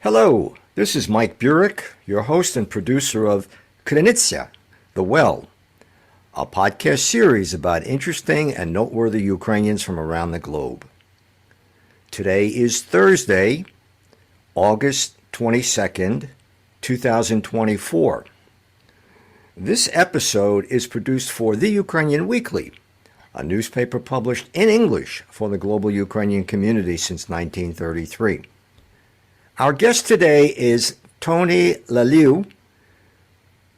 Hello, this is Mike Burek, your host and producer of Krynytsia, The Well, a podcast series about interesting and noteworthy Ukrainians from around the globe. Today is Thursday, August 22nd, 2024. This episode is produced for The Ukrainian Weekly, a newspaper published in English for the global Ukrainian community since 1933. Our guest today is Tony Leliw,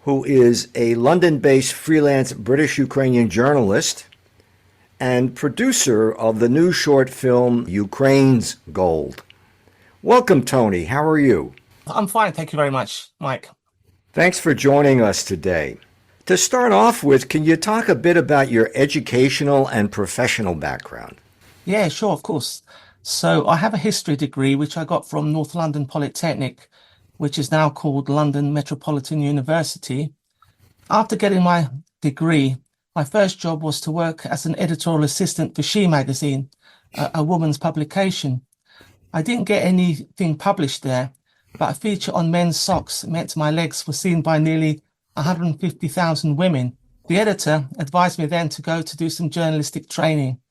who is a London-based freelance British-Ukrainian journalist and producer of the new short film Ukraine's Gold. Welcome, Tony. How are you? I'm fine. Thank you very much, Mike. Thanks for joining us today. To start off with, can you talk a bit about your educational and professional background? Yeah, sure, of course. So I have a history degree, which I got from North London Polytechnic, which is now called London Metropolitan University. After getting my degree, my first job was to work as an editorial assistant for She magazine, a woman's publication. I didn't get anything published there, but a feature on men's socks meant my legs were seen by nearly 150,000 women. The editor advised me then to go to do some journalistic training.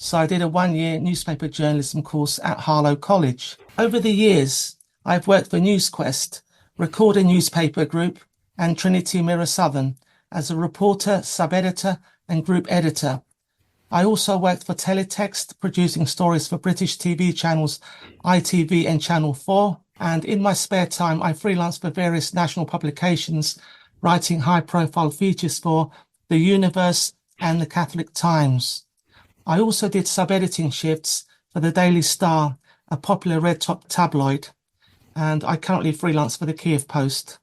So I did a one-year newspaper journalism course at Harlow College. Over the years, I've worked for NewsQuest, Recorder Newspaper Group, and Trinity Mirror Southern as a reporter, sub-editor, and group editor. I also worked for Teletext, producing stories for British TV channels ITV and Channel 4. And in my spare time, I freelanced for various national publications, writing high-profile features for The Universe and the Catholic Times. I also did sub-editing shifts for the Daily Star, a popular red-top tabloid, and I currently freelance for the Kiev Post.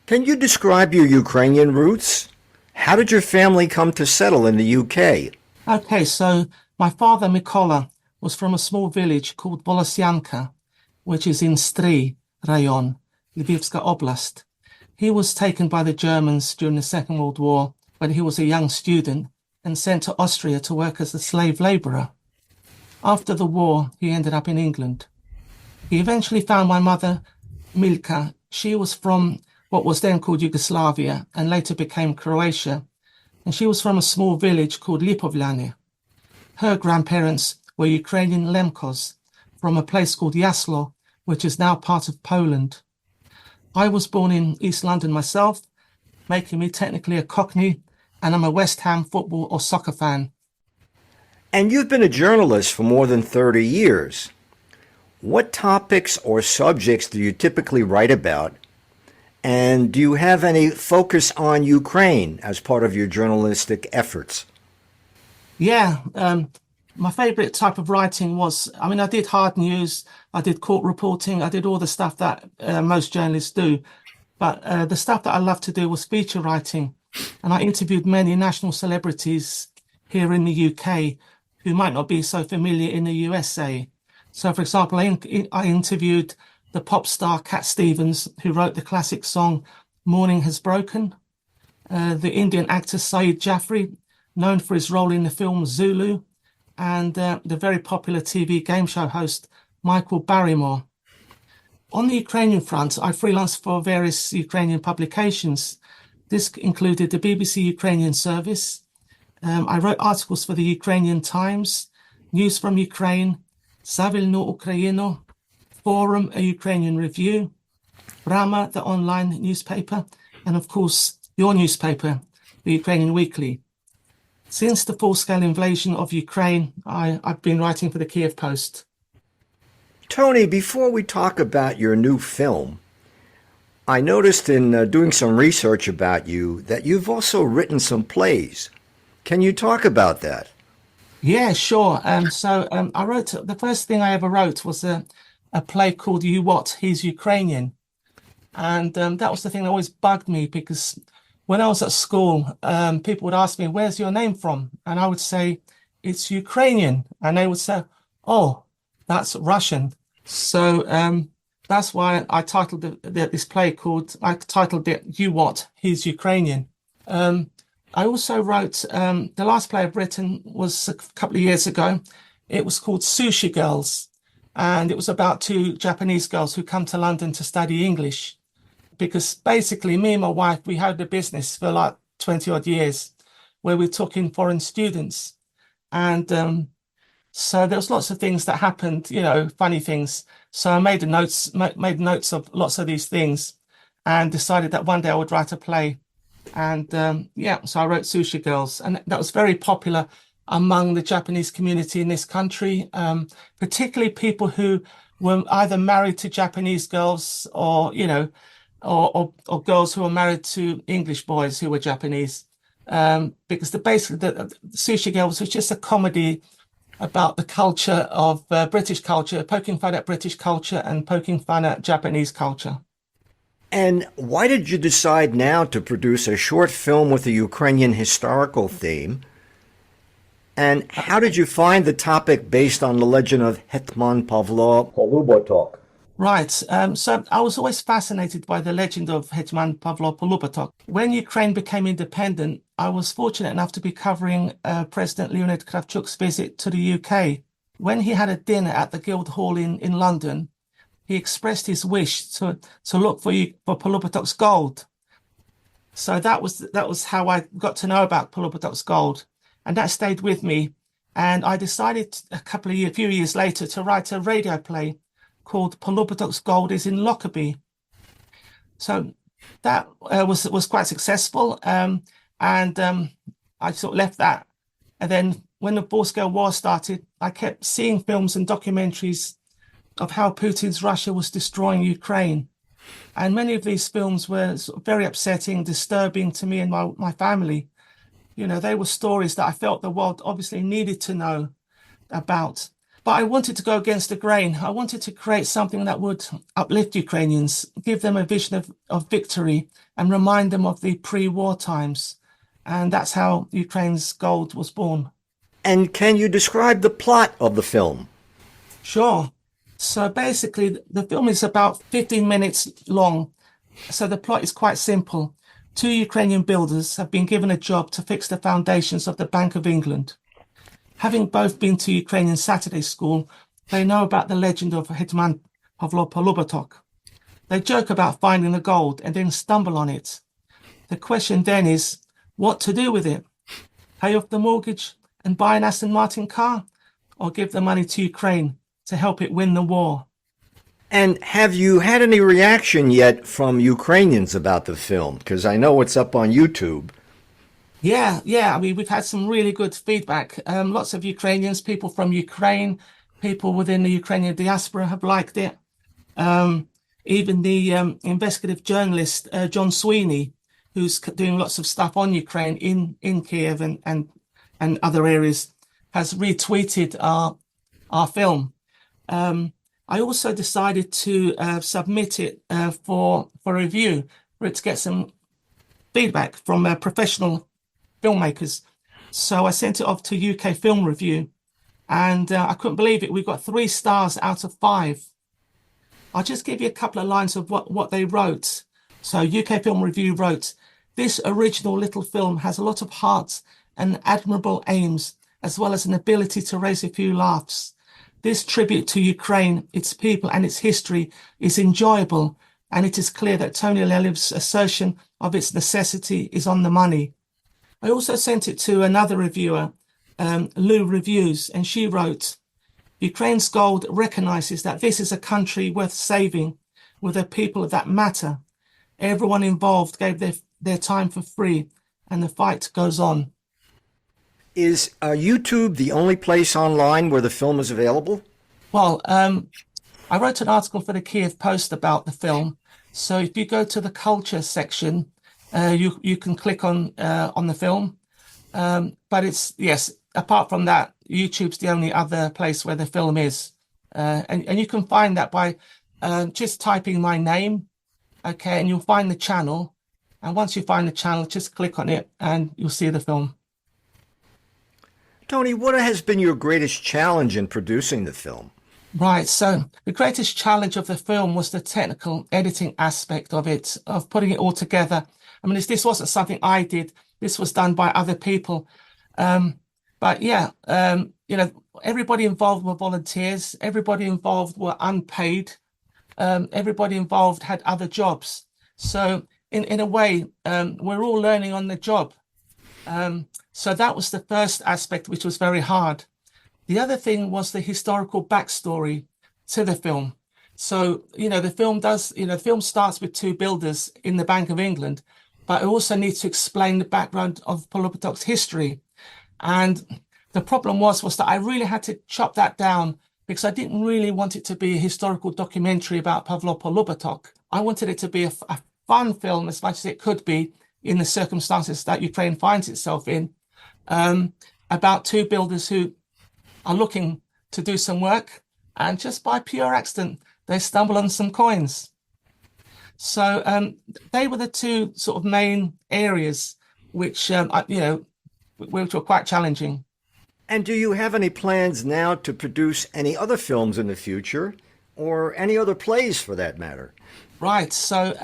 Can you describe your Ukrainian roots? How did your family come to settle in the UK? Okay, so my father, Mykola, was from a small village called Volosyanka, which is in Stry Rayon, Lvivska Oblast. He was taken by the Germans during the Second World War when he was a young student and sent to Austria to work as a slave labourer. After the war, he ended up in England. He eventually found my mother, Milka. She was from what was then called Yugoslavia and later became Croatia, and she was from a small village called Lipovljane. Her grandparents were Ukrainian Lemkos from a place called Jaslo, which is now part of Poland. I was born in East London myself, making me technically a Cockney, and I'm a West Ham football or soccer fan. And you've been a journalist for more than 30 years. What topics or subjects do you typically write about? And do you have any focus on Ukraine as part of your journalistic efforts? Yeah, my favorite type of writing was, I did hard news, I did court reporting, I did all the stuff that most journalists do. But the stuff that I loved to do was feature writing. And I interviewed many national celebrities here in the UK who might not be so familiar in the USA. So, for example, I interviewed the pop star Cat Stevens, who wrote the classic song Morning Has Broken, the Indian actor Saeed Jaffrey, known for his role in the film Zulu, and the very popular TV game show host Michael Barrymore. On the Ukrainian front, I freelanced for various Ukrainian publications. This included the BBC Ukrainian Service. I wrote articles for the Ukrainian Times, News from Ukraine, Savilno Ukraino, Forum, a Ukrainian Review, Brama, the online newspaper, and of course, your newspaper, the Ukrainian Weekly. Since the full-scale invasion of Ukraine, I've been writing for the Kiev Post. Tony, before we talk about your new film, I noticed in doing some research about you that you've also written some plays. Can you talk about that? Yeah, sure. I wrote, the first thing I ever wrote was a play called You What, He's Ukrainian. And that was the thing that always bugged me, because when I was at school, people would ask me, where's your name from? And I would say, it's Ukrainian. And they would say, oh, that's Russian. So that's why I titled this play I titled it You What, He's Ukrainian. I also wrote, the last play I've written was a couple of years ago. It was called Sushi Girls. And it was about two Japanese girls who come to London to study English. Because basically, me and my wife, we had a business for like 20 odd years where we took in foreign students. And so there was lots of things that happened, funny things. So I made notes of lots of these things and decided that one day I would write a play. And yeah, so I wrote Sushi Girls, and that was very popular among the Japanese community in this country, particularly people who were either married to Japanese girls or, or girls who were married to English boys who were Japanese. Because the Sushi Girls was just a comedy about the culture of British culture, poking fun at British culture and poking fun at Japanese culture. And why did you decide now to produce a short film with a Ukrainian historical theme? And how did you find the topic based on the legend of Hetman Pavlo Polubotok? Right. So I was always fascinated by the legend of Hetman Pavlo Polubotok. When Ukraine became independent, I was fortunate enough to be covering President Leonid Kravchuk's visit to the UK. When he had a dinner at the Guildhall in London, he expressed his wish to look for Polubotok's gold. So that was how I got to know about Polubotok's gold, and that stayed with me. And I decided few years later to write a radio play called Polubotok's Gold is in Lockerbie. So that was quite successful, and I sort of left that. And then when the full-scale war started, I kept seeing films and documentaries of how Putin's Russia was destroying Ukraine. And many of these films were sort of very upsetting, disturbing to me and my family. They were stories that I felt the world obviously needed to know about. But I wanted to go against the grain. I wanted to create something that would uplift Ukrainians, give them a vision of victory, and remind them of the pre-war times. And that's how Ukraine's Gold was born. And can you describe the plot of the film? Sure. So basically, the film is about 15 minutes long. So the plot is quite simple. Two Ukrainian builders have been given a job to fix the foundations of the Bank of England. Having both been to Ukrainian Saturday school, they know about the legend of Hetman Pavlo Polubotok. They joke about finding the gold and then stumble on it. The question then is, what to do with it? Pay off the mortgage and buy an Aston Martin car, or give the money to Ukraine to help it win the war? And have you had any reaction yet from Ukrainians about the film? Because I know it's up on YouTube. Yeah. I mean, we've had some really good feedback. Lots of Ukrainians, people from Ukraine, people within the Ukrainian diaspora have liked it. Even the investigative journalist, John Sweeney, who's doing lots of stuff on Ukraine in Kiev and other areas, has retweeted our film. I also decided to submit it for review, for it to get some feedback from professional filmmakers. So I sent it off to UK Film Review, and I couldn't believe it. We got 3 stars out of 5. I'll just give you a couple of lines of what they wrote. So UK Film Review wrote, "This original little film has a lot of heart and admirable aims, as well as an ability to raise a few laughs. This tribute to Ukraine, its people and its history is enjoyable, and it is clear that Tony Lelyw's assertion of its necessity is on the money." I also sent it to another reviewer, Lou Reviews, and she wrote, "Ukraine's Gold recognizes that this is a country worth saving with a people that matter. Everyone involved gave their time for free, and the fight goes on." Is YouTube the only place online where the film is available? Well, I wrote an article for the Kiev Post about the film. So if you go to the culture section, you can click on the film. But apart from that, YouTube's the only other place where the film is. And you can find that by just typing my name, okay, and you'll find the channel. And once you find the channel, just click on it and you'll see the film. Tony, what has been your greatest challenge in producing the film? Right. So the greatest challenge of the film was the technical editing aspect of it, of putting it all together. I mean, this wasn't something I did. This was done by other people. But yeah, everybody involved were volunteers. Everybody involved were unpaid. Everybody involved had other jobs. So in a way, we're all learning on the job. So that was the first aspect, which was very hard. The other thing was the historical backstory to the film. So, the film starts with two builders in the Bank of England, but it also needs to explain the background of Polubotok's history. And the problem was that I really had to chop that down because I didn't really want it to be a historical documentary about Pavlo Polubotok. I wanted it to be a fun film as much as it could be in the circumstances that Ukraine finds itself in, about two builders who are looking to do some work, and just by pure accident, they stumble on some coins. So they were the two sort of main areas which, which were quite challenging. And do you have any plans now to produce any other films in the future, or any other plays for that matter? Right. So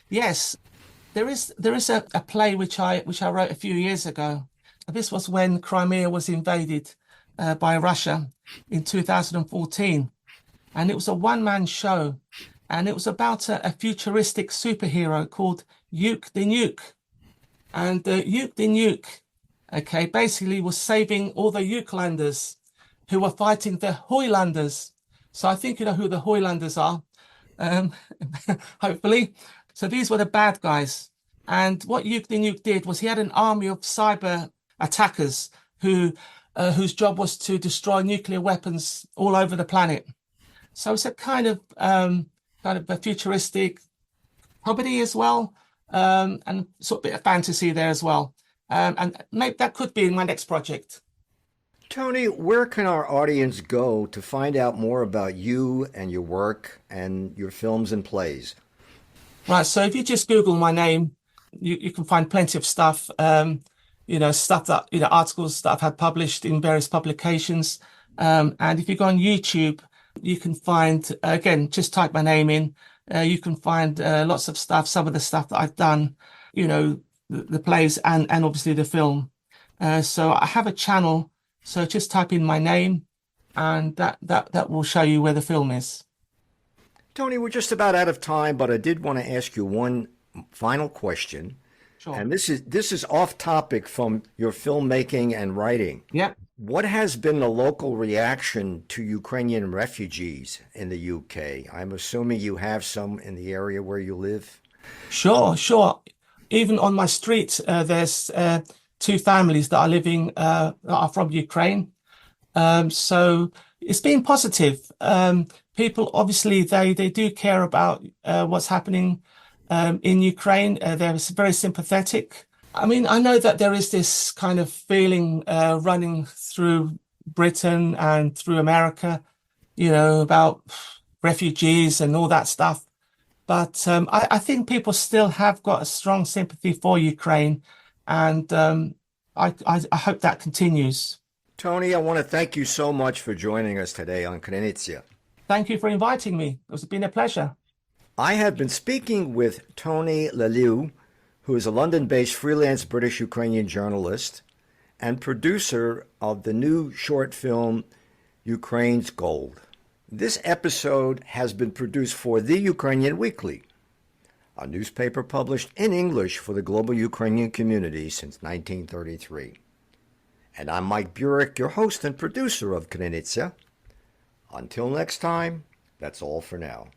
yes, there is a play which I wrote a few years ago. This was when Crimea was invaded by Russia in 2014, and it was a one-man show, and it was about a futuristic superhero called Yuk the Nuke, and Yuk the Nuke, okay, basically was saving all the Uklanders who were fighting the Hoylanders. So I think you know who the Hoylanders are, um, hopefully. So these were the bad guys. And what Yuk the Nuke did was he had an army of cyber attackers whose job was to destroy nuclear weapons all over the planet. So it's a kind of a futuristic comedy as well, and sort of a bit of fantasy there as well. And maybe that could be my next project. Tony, where can our audience go to find out more about you and your work and your films and plays? Right. So if you just Google my name, you can find plenty of stuff. Stuff that, articles that I've had published in various publications. And if you go on YouTube, you can find, again, just type my name in. You can find lots of stuff, some of the stuff that I've done, the plays and obviously the film. So I have a channel. So just type in my name and that will show you where the film is. Tony, we're just about out of time, but I did want to ask you one final question. Sure. And this is off topic from your filmmaking and writing. Yeah. What has been the local reaction to Ukrainian refugees in the UK? I'm assuming you have some in the area where you live. Sure. Even on my street, there's two families that are living that are from Ukraine. So it's been positive. People obviously they do care about what's happening in Ukraine. They're very sympathetic. I mean, I know that there is this kind of feeling running through Britain and through America, about refugees and all that stuff. But I think people still have got a strong sympathy for Ukraine, and I hope that continues. Tony, I want to thank you so much for joining us today on Krynytsia. Thank you for inviting me. It's been a pleasure. I have been speaking with Tony Leliw, who is a London-based freelance British-Ukrainian journalist and producer of the new short film, Ukraine's Gold. This episode has been produced for The Ukrainian Weekly, a newspaper published in English for the global Ukrainian community since 1933. And I'm Mike Burek, your host and producer of Krynytsia. Until next time, that's all for now.